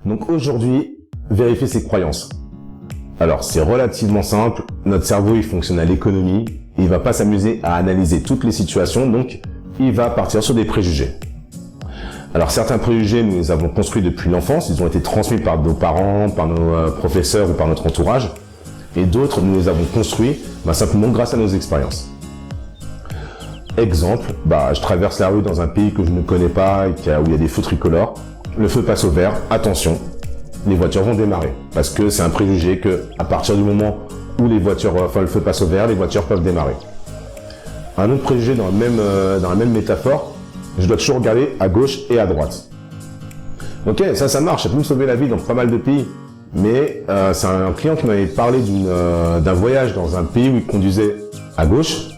Donc aujourd'hui, vérifier ses croyances. Alors c'est relativement simple, notre cerveau il fonctionne à l'économie, il va pas s'amuser à analyser toutes les situations, donc il va partir sur des préjugés. Alors certains préjugés nous les avons construits depuis l'enfance, ils ont été transmis par nos parents, par nos professeurs ou par notre entourage, et d'autres nous les avons construits simplement grâce à nos expériences. Exemple, je traverse la rue dans un pays que je ne connais pas, où il y a des feux tricolores, le feu passe au vert, attention, les voitures vont démarrer. Parce que c'est un préjugé que, à partir du moment où le feu passe au vert, les voitures peuvent démarrer. Un autre préjugé dans la même métaphore, je dois toujours regarder à gauche et à droite. Ok, ça marche, ça peut me sauver la vie dans pas mal de pays. Mais c'est un client qui m'avait parlé d'un voyage dans un pays où il conduisait à gauche,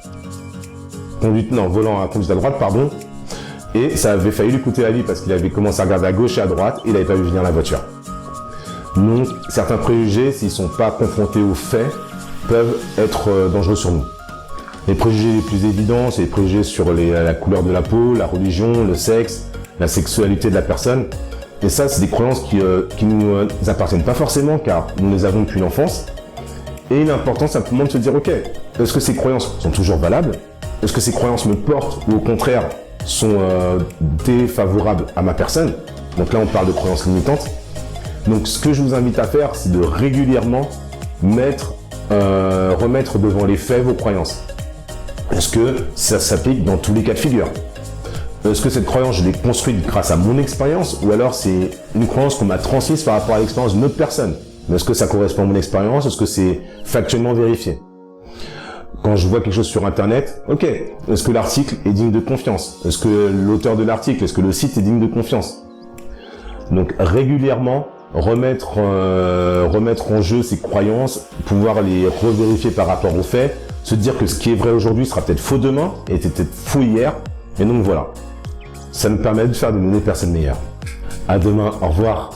volant à conduite à droite, pardon, et ça avait failli lui coûter la vie parce qu'il avait commencé à regarder à gauche et à droite et il n'avait pas vu venir la voiture. Donc, certains préjugés, s'ils ne sont pas confrontés aux faits, peuvent être dangereux sur nous. Les préjugés les plus évidents, c'est les préjugés sur la couleur de la peau, la religion, le sexe, la sexualité de la personne. Et ça, c'est des croyances qui nous appartiennent pas forcément, car nous les avons depuis l'enfance. Et il est important simplement de se dire, ok, est-ce que ces croyances sont toujours valables? Est-ce que ces croyances me portent ou au contraire sont défavorables à ma personne? Donc là, on parle de croyances limitantes. Donc ce que je vous invite à faire, c'est de régulièrement remettre devant les faits vos croyances. Est-ce que ça s'applique dans tous les cas de figure? Est-ce que cette croyance, je l'ai construite grâce à mon expérience ou alors c'est une croyance qu'on m'a transmise par rapport à l'expérience d'une autre personne? Est-ce que ça correspond à mon expérience? Est-ce que c'est factuellement vérifié? Quand je vois quelque chose sur Internet, ok, est-ce que l'article est digne de confiance? Est-ce que l'auteur de l'article, est-ce que le site est digne de confiance? Donc régulièrement, remettre en jeu ces croyances, pouvoir les revérifier par rapport aux faits, se dire que ce qui est vrai aujourd'hui sera peut-être faux demain, et était peut-être faux hier, et donc voilà. Ça nous permet de faire de nous des personnes meilleures. À demain, au revoir.